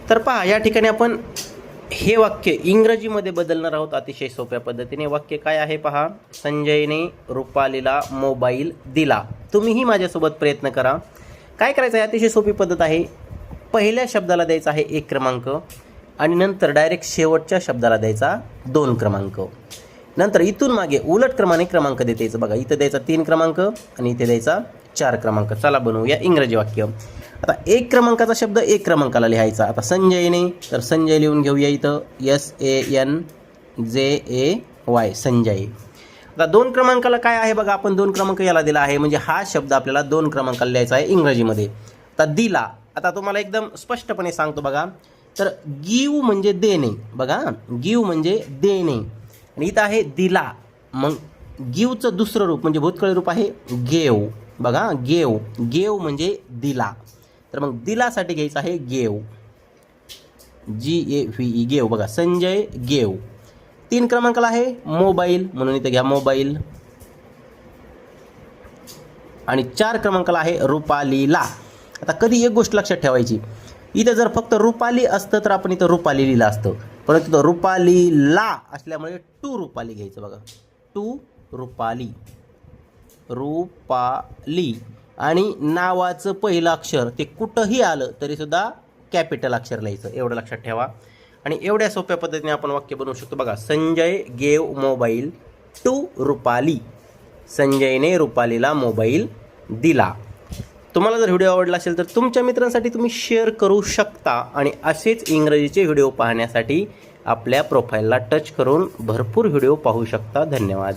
तर पहा या ठिकाणी आपण हे वाक्य इंग्रजीमध्ये बदलणार आहोत अतिशय सोप्या पद्धतीने. वाक्य काय आहे पहा, संजयने रुपालीला मोबाईल दिला. तुम्हीही माझ्यासोबत प्रयत्न करा. काय करायचं आहे, अतिशय सोपी पद्धत आहे. पहिल्या शब्दाला द्यायचा आहे 1 क्रमांक आणि नंतर डायरेक्ट शेवटच्या शब्दाला द्यायचा 2 क्रमांक. नंतर इथून मागे उलट क्रमाने क्रमांक देता यायचं. बघा इथं द्यायचा 3 क्रमांक आणि इथे द्यायचा 4 क्रमांक. चला बनवूया इंग्रजी वाक्य. आता 1 क्रमांकाचा शब्द 1 क्रमांकाला लिहायचा. आता संजयने, तर संजय लिहून घेऊया इथं SANJAY संजय. आता 2 क्रमांकाला काय आहे बघा, आपण 2 क्रमांक याला दिला आहे म्हणजे हा शब्द आपल्याला 2 क्रमांकाला लिहायचा आहे इंग्रजीमध्ये. आता दिला, आता तुम्हाला एकदम स्पष्टपणे सांगतो बघा. तर गिव म्हणजे देणे. बघा गिव म्हणजे देणे आणि इथं आहे दिला. मग गिवचं दुसरं रूप म्हणजे भूतकाळी रूप आहे गेव. बघा गेव, गेव म्हणजे दिला. तर मग दिलासाठी घ्यायचं आहे गेव, GAVE गेव. बघा संजय गेव. 3 क्रमांकाला आहे मोबाईल म्हणून इथे घ्या मोबाईल आणि 4 क्रमांकाला आहे रुपालीला. आता कधी एक गोष्ट लक्षात ठेवायची, इथं जर फक्त रुपाली असतं तर आपण इथं रुपाली लिहिलं असतं, परंतु इथं रुपालीला असल्यामुळे टू रुपाली घ्यायचं. बघा टू रुपाली, रुपाली. आणि नावाचं पहिलं अक्षर ते कुठंही आलं तरीसुद्धा कॅपिटल अक्षर लिहायचं, एवढं लक्षात ठेवा. आणि एवढ्या सोप्या पद्धतीने आपण वाक्य बनवू शकतो. बघा Sanjay gave mobile to Rupali. संजयने रुपालीला मोबाईल दिला. तुम्हाला जर व्हिडिओ आवडला असेल तर तुमच्या मित्रांसाठी तुम्ही शेअर करू शकता आणि असेच इंग्रजीचे व्हिडिओ पाहण्यासाठी आपल्या प्रोफाईलला टच करून भरपूर व्हिडिओ पाहू शकता. धन्यवाद.